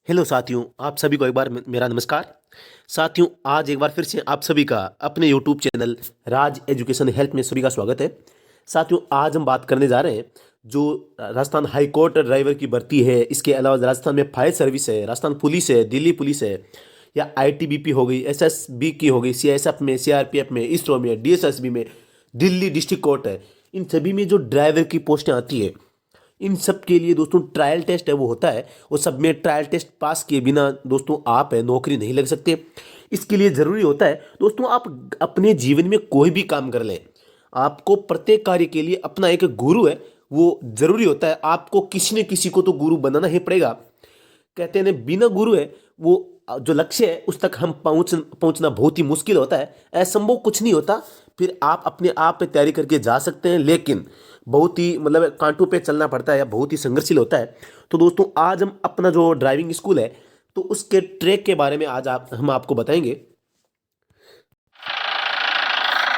Hello साथियों, आप सभी को एक बार मेरा नमस्कार। साथियों, आज एक बार फिर से आप सभी का अपने यूट्यूब चैनल राज एजुकेशन हेल्प में सभी का स्वागत है। साथियों, आज हम बात करने जा रहे हैं जो राजस्थान हाई कोर्ट ड्राइवर की भर्ती है। इसके अलावा राजस्थान में फायर सर्विस है, राजस्थान पुलिस है, दिल्ली पुलिस है, या आईटीबीपी हो गई, एसएसबी की हो गई, सीआईएसएफ में, सीआरपीएफ में, इसरो में, डीएसएसबी में, दिल्ली डिस्ट्रिक्ट कोर्ट है। इन सभी में जो ड्राइवर की पोस्टें आती है, इन सब के लिए दोस्तों ट्रायल टेस्ट है वो होता है, और सब में ट्रायल टेस्ट पास किए बिना दोस्तों आप है नौकरी नहीं लग सकते। इसके लिए ज़रूरी होता है दोस्तों आप अपने जीवन में कोई भी काम कर लें, आपको प्रत्येक कार्य के लिए अपना एक गुरु है वो ज़रूरी होता है। आपको किसी न किसी को तो गुरु बनाना ही पड़ेगा। कहते हैं ना, बिना गुरु है वो जो लक्ष्य है उस तक हम पहुंचना बहुत ही मुश्किल होता है, असंभव कुछ नहीं होता। फिर आप अपने आप पे तैयारी करके जा सकते हैं, लेकिन बहुत ही मतलब कांटों पे चलना पड़ता है या बहुत ही संघर्षशील होता है। तो दोस्तों, आज हम अपना जो ड्राइविंग स्कूल है तो उसके ट्रैक के बारे में आज हम आपको बताएंगे।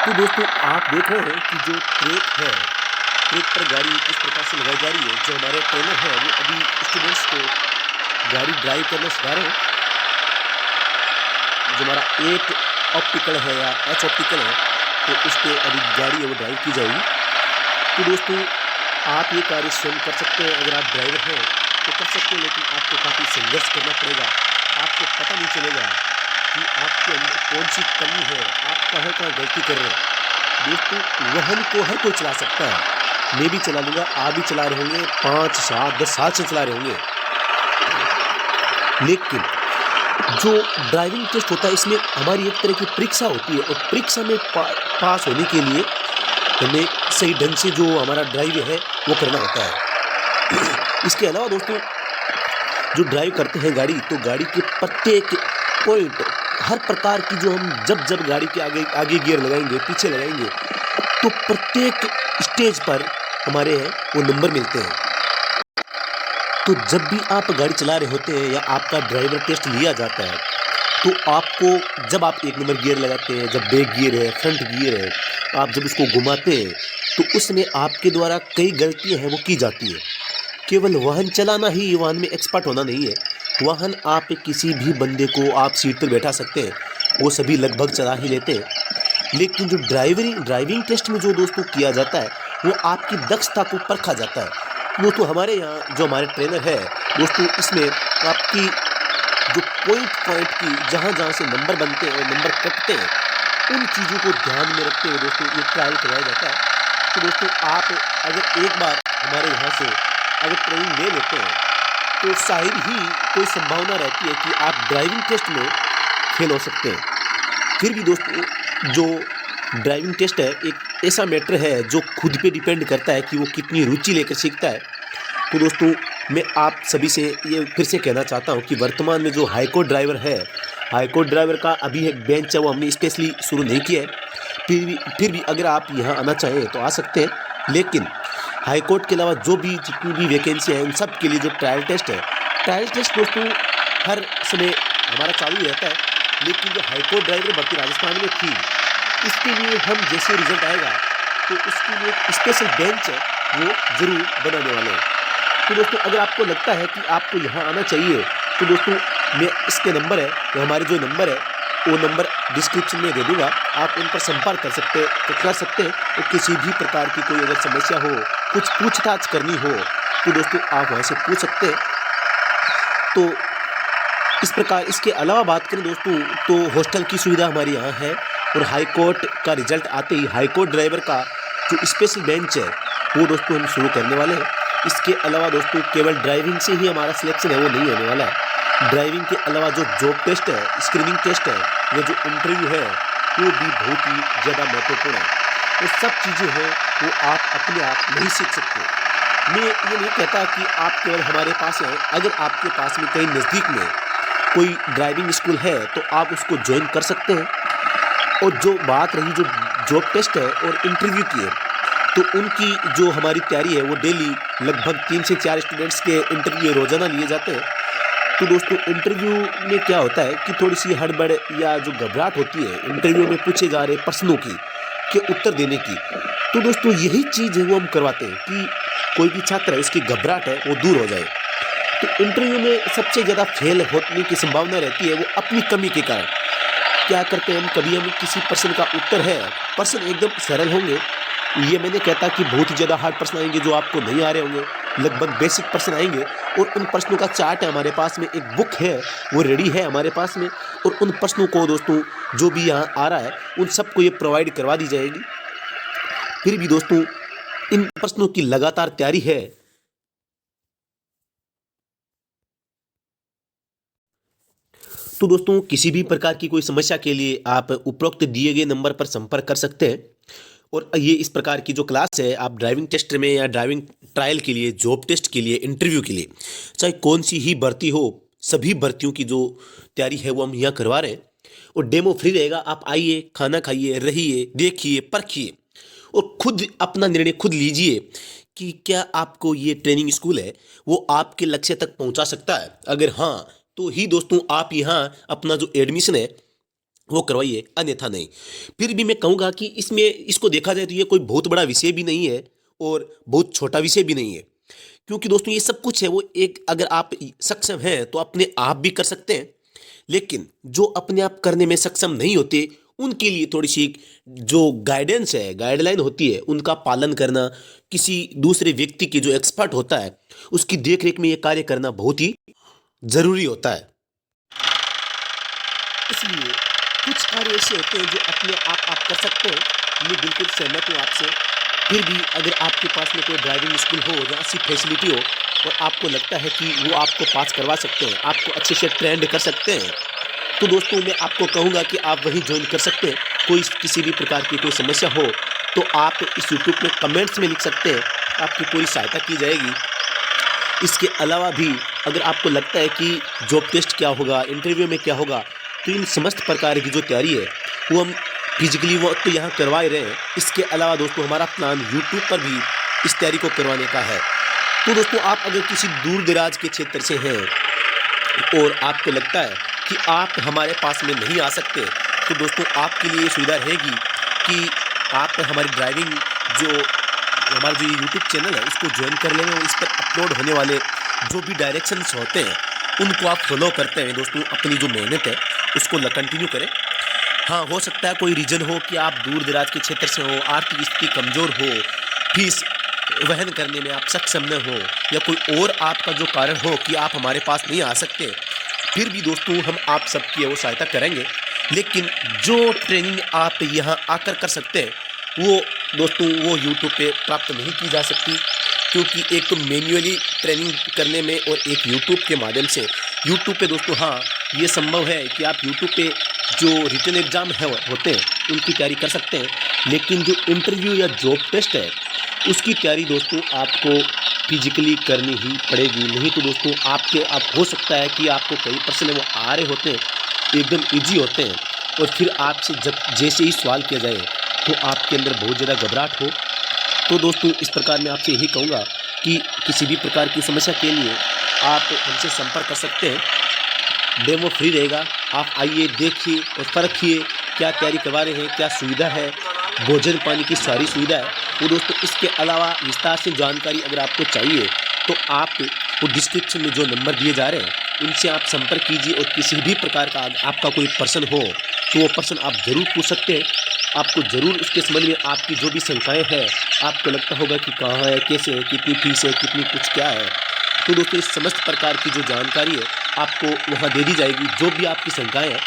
तो दोस्तों, आप देख रहे हैं कि जो ट्रैक है, ट्रैक पर गाड़ी इस प्रकार से लगाई जा रही है। जो हमारे ट्रेनर है वो अभी स्टूडेंट्स को गाड़ी ड्राइव करना सिखा रहे हैं। जो हमारा 8 ऑप्टिकल है या एच ऑप्टिकल है, तो उस पर अभी गाड़ी है वो ड्राइव की जाएगी। तो दोस्तों, आप ये कार्य स्वयं कर सकते हैं। अगर आप ड्राइवर हैं तो कर सकते हैं, लेकिन आपको काफ़ी संघर्ष करना पड़ेगा। आपको पता नहीं चलेगा कि आपके अंदर कौन सी कमी है, आप कहाँ कहाँ गलती कर रहे हैं। दोस्तों, वाहन को हर कोई चला सकता है, मैं भी चला लूँगा, आप भी चला रहे होंगे, 5, 7, 10 साल से चला रहे होंगे। लेकिन जो ड्राइविंग टेस्ट होता है इसमें हमारी एक तरह की परीक्षा होती है, और परीक्षा में पास होने के लिए हमें सही ढंग से जो हमारा ड्राइव है वो करना होता है। इसके अलावा दोस्तों, जो ड्राइव करते हैं गाड़ी, तो गाड़ी के प्रत्येक पॉइंट, हर प्रकार की जो हम जब जब गाड़ी के आगे आगे गियर लगाएंगे, पीछे लगाएंगे, तो प्रत्येक स्टेज पर हमारे हैं वो नंबर मिलते हैं। तो जब भी आप गाड़ी चला रहे होते हैं या आपका ड्राइवर टेस्ट लिया जाता है, तो आपको जब आप 1 नंबर गियर लगाते हैं, जब बैक गियर है, फ्रंट गियर है, आप जब उसको घुमाते हैं तो उसमें आपके द्वारा कई गलतियां हैं वो की जाती है। केवल वाहन चलाना ही वाहन में एक्सपर्ट होना नहीं है। वाहन आप किसी भी बंदे को आप सीट पर बैठा सकते हैं, वो सभी लगभग चला ही लेते हैं। लेकिन जो ड्राइविंग टेस्ट में जो दोस्तों किया जाता है वो आपकी दक्षता को परखा जाता है। दोस्तों, हमारे यहाँ जो हमारे ट्रेनर है दोस्तों, इसमें आपकी जो पॉइंट की जहाँ से नंबर बनते हैं और नंबर कटते हैं, उन चीज़ों को ध्यान में रखते हुए दोस्तों ये ट्रायल करवाया जाता है। तो दोस्तों, आप अगर एक बार हमारे यहाँ से अगर ट्रेनिंग ले लेते हैं तो शायद ही कोई संभावना रहती है कि आप ड्राइविंग टेस्ट में फेल हो सकते हैं। फिर भी दोस्तों, जो ड्राइविंग टेस्ट है एक ऐसा मैटर है जो खुद पे डिपेंड करता है कि वो कितनी रुचि लेकर सीखता है। तो दोस्तों, मैं आप सभी से ये फिर से कहना चाहता हूँ कि वर्तमान में जो हाई कोर्ट ड्राइवर है, हाई कोर्ट ड्राइवर का अभी एक बेंच है वो हमने स्पेशली शुरू नहीं किया है। फिर भी अगर आप यहाँ आना चाहें तो आ सकते हैं। लेकिन हाई कोर्ट के अलावा जो भी जितनी भी वैकेंसी है, उन सब के लिए जो ट्रायल टेस्ट है, ट्रायल टेस्ट दोस्तों हर समय हमारा चालू ही रहता है। लेकिन जो हाई कोर्ट ड्राइवर भर्ती राजस्थान में थी, इसके लिए हम जैसे रिजल्ट आएगा तो उसके लिए एक स्पेशल बेंच है वो ज़रूर बनाने वाले हैं। तो दोस्तों, अगर आपको लगता है कि आपको यहाँ आना चाहिए, तो दोस्तों मैं इसके नंबर है, तो हमारे जो नंबर है वो नंबर डिस्क्रिप्शन में दे दूँगा, आप उन पर संपर्क कर सकते हैं। तो किसी भी प्रकार की कोई अगर समस्या हो, कुछ पूछताछ करनी हो, तो दोस्तों आप वहाँ से पूछ सकते हैं। तो इस प्रकार इसके अलावा बात करें दोस्तों, तो हॉस्टल की सुविधा हमारे यहाँ है, और हाई कोर्ट का रिजल्ट आते ही हाई कोर्ट ड्राइवर का जो स्पेशल बेंच है वो दोस्तों हम शुरू करने वाले हैं। इसके अलावा दोस्तों, केवल ड्राइविंग से ही हमारा सिलेक्शन है वो नहीं होने वाला है। ड्राइविंग के अलावा जो जॉब टेस्ट है, स्क्रीनिंग टेस्ट है, या जो इंटरव्यू है, वो भी बहुत ही ज़्यादा महत्वपूर्ण है। वो सब चीज़ें हैं वो आप अपने आप नहीं सीख सकते। मैं ये नहीं कहता कि आप केवल हमारे पास आए। अगर आपके पास में कहीं नज़दीक में कोई ड्राइविंग स्कूल है तो आप उसको ज्वाइन कर सकते हैं। और जो बात रही जो जॉब टेस्ट है और इंटरव्यू की है, तो उनकी जो हमारी तैयारी है वो डेली लगभग 3 से 4 स्टूडेंट्स के इंटरव्यू रोज़ाना लिए जाते हैं। तो दोस्तों, इंटरव्यू में क्या होता है कि थोड़ी सी हड़बड़ या जो घबराहट होती है इंटरव्यू में पूछे जा रहे प्रश्नों की के उत्तर देने की, तो दोस्तों यही चीज़ है वो हम करवाते हैं कि कोई भी छात्र है उसकी घबराहट है वो दूर हो जाए। तो इंटरव्यू में सबसे ज़्यादा फेल होने की संभावना रहती है वो अपनी कमी के कारण। क्या करते हैं हम, कभी हम किसी प्रश्न का उत्तर है, प्रश्न एकदम सरल होंगे, ये मैं नहीं कहता कि बहुत ही ज़्यादा हार्ड प्रश्न आएंगे जो आपको नहीं आ रहे होंगे, लगभग बेसिक प्रश्न आएंगे और उन प्रश्नों का चार्ट है हमारे पास में, एक बुक है वो रेडी है हमारे पास में, और उन प्रश्नों को दोस्तों जो भी यहाँ आ रहा है उन सबको ये प्रोवाइड करवा दी जाएगी। फिर भी दोस्तों इन प्रश्नों की लगातार तैयारी है। तो दोस्तों किसी भी प्रकार की कोई समस्या के लिए आप उपरोक्त दिए गए नंबर पर संपर्क कर सकते हैं। और ये इस प्रकार की जो क्लास है आप ड्राइविंग टेस्ट में या ड्राइविंग ट्रायल के लिए, जॉब टेस्ट के लिए, इंटरव्यू के लिए, चाहे कौन सी ही भर्ती हो, सभी भर्तियों की जो तैयारी है वो हम यहाँ करवा रहे हैं। और डेमो फ्री रहेगा, आप आइए, खाना खाइए, रहिए, देखिए, परखिए और खुद अपना निर्णय खुद लीजिए कि क्या आपको ये ट्रेनिंग स्कूल है वो आपके लक्ष्य तक पहुंचा सकता है। अगर हाँ तो ही दोस्तों आप यहाँ अपना जो एडमिशन है वो करवाइए, अन्यथा नहीं। फिर भी मैं कहूँगा कि इसमें इसको देखा जाए तो ये कोई बहुत बड़ा विषय भी नहीं है और बहुत छोटा विषय भी नहीं है, क्योंकि दोस्तों ये सब कुछ है वो एक, अगर आप सक्षम हैं तो अपने आप भी कर सकते हैं, लेकिन जो अपने आप करने में सक्षम नहीं होते उनके लिए थोड़ी सी जो गाइडेंस है, गाइडलाइन होती है, उनका पालन करना, किसी दूसरे व्यक्ति के जो एक्सपर्ट होता है उसकी देखरेख में ये कार्य करना बहुत ही ज़रूरी होता है। इसलिए कुछ कार्य ऐसे होते हैं जो अपने आप कर सकते हैं, मैं बिल्कुल सहमत हूँ आपसे। फिर भी अगर आपके पास में कोई ड्राइविंग स्कूल हो जहाँ ऐसी फैसिलिटी हो और आपको लगता है कि वो आपको पास करवा सकते हैं, आपको अच्छे से ट्रेंड कर सकते हैं, तो दोस्तों मैं आपको कहूँगा कि आप वहीं ज्वाइन कर सकते हैं। कोई किसी भी प्रकार की कोई समस्या हो तो आप इस यूट्यूब में कमेंट्स में लिख सकते हैं, आपकी पूरी सहायता की जाएगी। इसके अलावा भी अगर आपको लगता है कि जॉब टेस्ट क्या होगा, इंटरव्यू में क्या होगा, तो इन समस्त प्रकार की जो तैयारी है वो हम फिजिकली वो तो यहाँ करवा ही रहे हैं। इसके अलावा दोस्तों हमारा प्लान यूट्यूब पर भी इस तैयारी को करवाने का है। तो दोस्तों आप अगर किसी दूर दराज के क्षेत्र से हैं और आपको लगता है कि आप हमारे पास में नहीं आ सकते, तो दोस्तों आपके लिए सुविधा रहेगी कि आप हमारी ड्राइविंग जो हमारा जो ये यूट्यूब चैनल है उसको ज्वाइन कर लेंगे और इस पर अपलोड होने वाले जो भी डायरेक्शंस होते हैं उनको आप फॉलो करते हैं दोस्तों, अपनी जो मेहनत है उसको कंटिन्यू करें। हाँ, हो सकता है कोई रीज़न हो कि आप दूर दराज के क्षेत्र से हो, आर्थिक स्थिति कमज़ोर हो, फीस वहन करने में आप सक्षम न हो, या कोई और आपका जो कारण हो कि आप हमारे पास नहीं आ सकते, फिर भी दोस्तों हम आप सबकी वो सहायता करेंगे। लेकिन जो ट्रेनिंग आप यहाँ आकर कर सकते हैं वो दोस्तों वो यूट्यूब पे प्राप्त नहीं की जा सकती, क्योंकि एक तो मैन्युअली ट्रेनिंग करने में और एक यूट्यूब के माध्यम से। यूट्यूब पे दोस्तों हाँ ये संभव है कि आप यूट्यूब पे जो रिटन एग्ज़ाम है होते हैं उनकी तैयारी कर सकते हैं, लेकिन जो इंटरव्यू या जॉब टेस्ट है उसकी तैयारी दोस्तों आपको फिजिकली करनी ही पड़ेगी। नहीं तो दोस्तों आप हो सकता है कि आपको कई प्रश्न वो आ रहे होते हैं एकदम ईजी होते हैं और फिर आपसे जब जैसे ही सवाल किया जाए तो आपके अंदर बहुत ज़्यादा घबराहट हो। तो दोस्तों इस प्रकार मैं आपसे यही कहूँगा कि किसी भी प्रकार की समस्या के लिए आप हमसे संपर्क कर सकते हैं। डेमो फ्री रहेगा, आप आइए, देखिए और परखिए क्या तैयारी करवा रहे हैं, क्या सुविधा है, भोजन पानी की सारी सुविधा है। वो दोस्तों इसके अलावा विस्तार से जानकारी अगर आपको चाहिए तो आप वो डिस्क्रिप्शन में जो नंबर दिए जा रहे हैं उनसे आप संपर्क कीजिए और किसी भी प्रकार का आपका कोई प्रश्न हो तो वो प्रश्न आप ज़रूर पूछ सकते हैं। आपको ज़रूर उसके संबंध में आपकी जो भी शंकाएँ हैं, आपको लगता होगा कि कहाँ है, कैसे है, कितनी फीस है, कितनी कुछ क्या है, तो दोस्तों इस समस्त प्रकार की जो जानकारी है आपको वहाँ दे दी जाएगी, जो भी आपकी शंकाएँ हैं।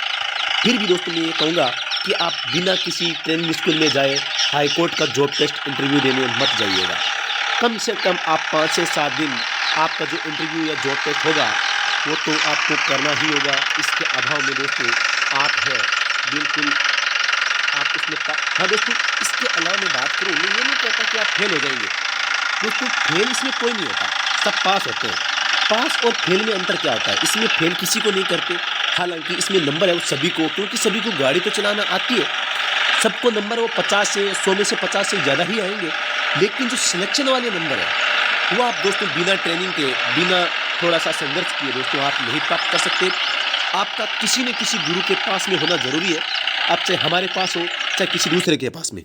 फिर भी दोस्तों मैं ये कहूँगा कि आप बिना किसी ट्रेनिंग स्कूल में जाए हाई कोर्ट का जॉब टेस्ट इंटरव्यू देने मत जाइएगा। कम से कम आप 5 से 7 दिन आपका जो इंटरव्यू या जॉब टेस्ट होगा वो तो आपको करना ही होगा। इसके अभाव में दोस्तों आप है बिल्कुल आप इसमें हाँ दोस्तों, इसके अलावा मैं बात करूँ, मैं ये नहीं कहता कि आप फेल हो जाएंगे दोस्तों, फेल इसमें कोई नहीं होता, सब पास होते हैं। पास और फेल में अंतर क्या होता है, इसमें फेल किसी को नहीं करते, हालांकि इसमें नंबर है वो सभी को, क्योंकि सभी को गाड़ी तो चलाना आती है, सबको नंबर वो 50 से 100 में से 50 से ज़्यादा ही आएंगे। लेकिन जो सिलेक्शन वाले नंबर है वो आप दोस्तों बिना ट्रेनिंग के, बिना थोड़ा सा संघर्ष किए दोस्तों आप नहीं प्राप्त कर सकते। आपका किसी न किसी गुरु के पास में होना ज़रूरी है, आप चाहे हमारे पास हो चाहे किसी दूसरे के पास में।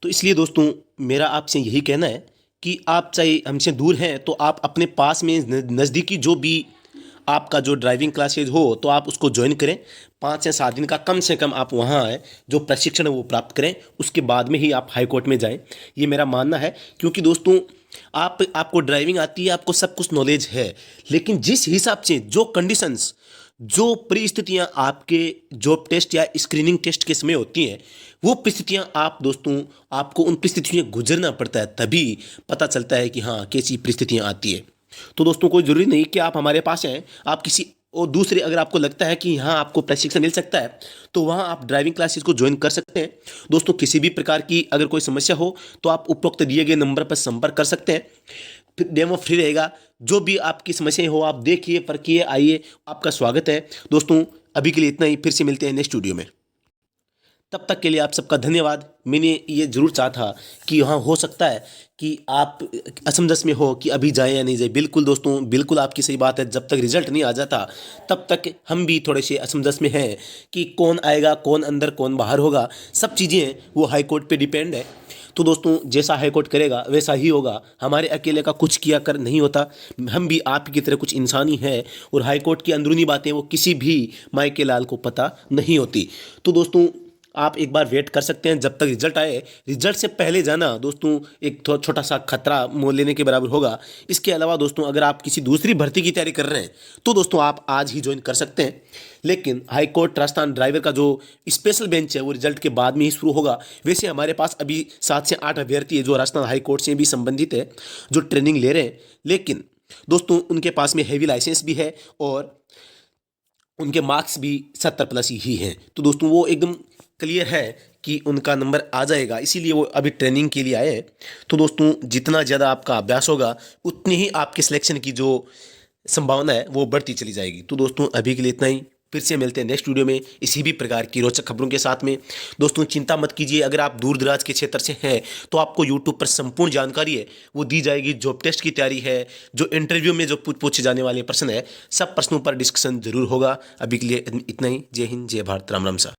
तो इसलिए दोस्तों मेरा आपसे यही कहना है कि आप चाहे हमसे दूर हैं तो आप अपने पास में नज़दीकी जो भी आपका जो ड्राइविंग क्लासेज हो तो आप उसको ज्वाइन करें। 5 से 7 दिन का कम से कम आप वहाँ आए, जो प्रशिक्षण है वो प्राप्त करें, उसके बाद में ही आप हाई कोर्ट में जाएं, ये मेरा मानना है। क्योंकि दोस्तों आपको ड्राइविंग आती है, आपको सब कुछ नॉलेज है, लेकिन जिस हिसाब से जो कंडीशंस, जो परिस्थितियाँ आपके जॉब टेस्ट या स्क्रीनिंग टेस्ट के समय होती हैं, वो परिस्थितियाँ आप दोस्तों आपको उन परिस्थितियों से गुजरना पड़ता है, तभी पता चलता है कि हाँ कैसी परिस्थितियाँ आती है। तो दोस्तों कोई ज़रूरी नहीं कि आप हमारे पास आएँ, आप किसी और दूसरे, अगर आपको लगता है कि यहाँ आपको प्रशिक्षण मिल सकता है तो वहाँ आप ड्राइविंग क्लासेस को ज्वाइन कर सकते हैं। दोस्तों किसी भी प्रकार की अगर कोई समस्या हो तो आप उपरोक्त दिए गए नंबर पर संपर्क कर सकते हैं। फिर डेमो फ्री रहेगा, जो भी आपकी समस्याएं हो आप देखिए, परखिए, आइए, आपका स्वागत है। दोस्तों अभी के लिए इतना ही, फिर से मिलते हैं नेक्स्ट वीडियो में। तब तक के लिए आप सबका धन्यवाद। मैंने ये ज़रूर चाहा था कि हाँ हो सकता है कि आप असमंजस में हो कि अभी जाए या नहीं जाए। बिल्कुल दोस्तों, बिल्कुल आपकी सही बात है, जब तक रिजल्ट नहीं आ जाता तब तक हम भी थोड़े से असमंजस में हैं कि कौन आएगा, कौन अंदर, कौन बाहर होगा। सब चीज़ें वो हाई कोर्ट पे डिपेंड है। तो दोस्तों जैसा हाई कोर्ट करेगा वैसा ही होगा, हमारे अकेले का कुछ किया कर नहीं होता। हम भी आप की तरह कुछ इंसान ही हैं, और हाई कोर्ट की अंदरूनी बातें वो किसी भी माई के लाल को पता नहीं होती। तो दोस्तों आप एक बार वेट कर सकते हैं जब तक रिजल्ट आए। रिजल्ट से पहले जाना दोस्तों एक छोटा सा खतरा मोल लेने के बराबर होगा। इसके अलावा दोस्तों अगर आप किसी दूसरी भर्ती की तैयारी कर रहे हैं तो दोस्तों आप आज ही ज्वाइन कर सकते हैं। लेकिन हाई कोर्ट राजस्थान ड्राइवर का जो स्पेशल बेंच है वो रिजल्ट के बाद में ही शुरू होगा। वैसे हमारे पास अभी 7 से 8 अभ्यर्थी है जो राजस्थान हाई कोर्ट से भी संबंधित है, जो ट्रेनिंग ले रहे हैं। लेकिन दोस्तों उनके पास में हैवी लाइसेंस भी है और उनके मार्क्स भी 70 प्लस ही हैं। तो दोस्तों वो एकदम क्लियर है कि उनका नंबर आ जाएगा, इसीलिए वो अभी ट्रेनिंग के लिए आए हैं। तो दोस्तों जितना ज़्यादा आपका अभ्यास होगा उतनी ही आपके सिलेक्शन की जो संभावना है वो बढ़ती चली जाएगी। तो दोस्तों अभी के लिए इतना ही, फिर से मिलते हैं नेक्स्ट वीडियो में इसी भी प्रकार की रोचक खबरों के साथ में। दोस्तों चिंता मत कीजिए, अगर आप दूर दराज के क्षेत्र से हैं तो आपको यूट्यूब पर संपूर्ण जानकारी है वो दी जाएगी। जॉब टेस्ट की तैयारी है, जो इंटरव्यू में जो पूछे जाने वाले प्रश्न है, सब प्रश्नों पर डिस्कशन जरूर होगा। अभी के लिए इतना ही। जय हिंद, जय भारत, राम राम सा।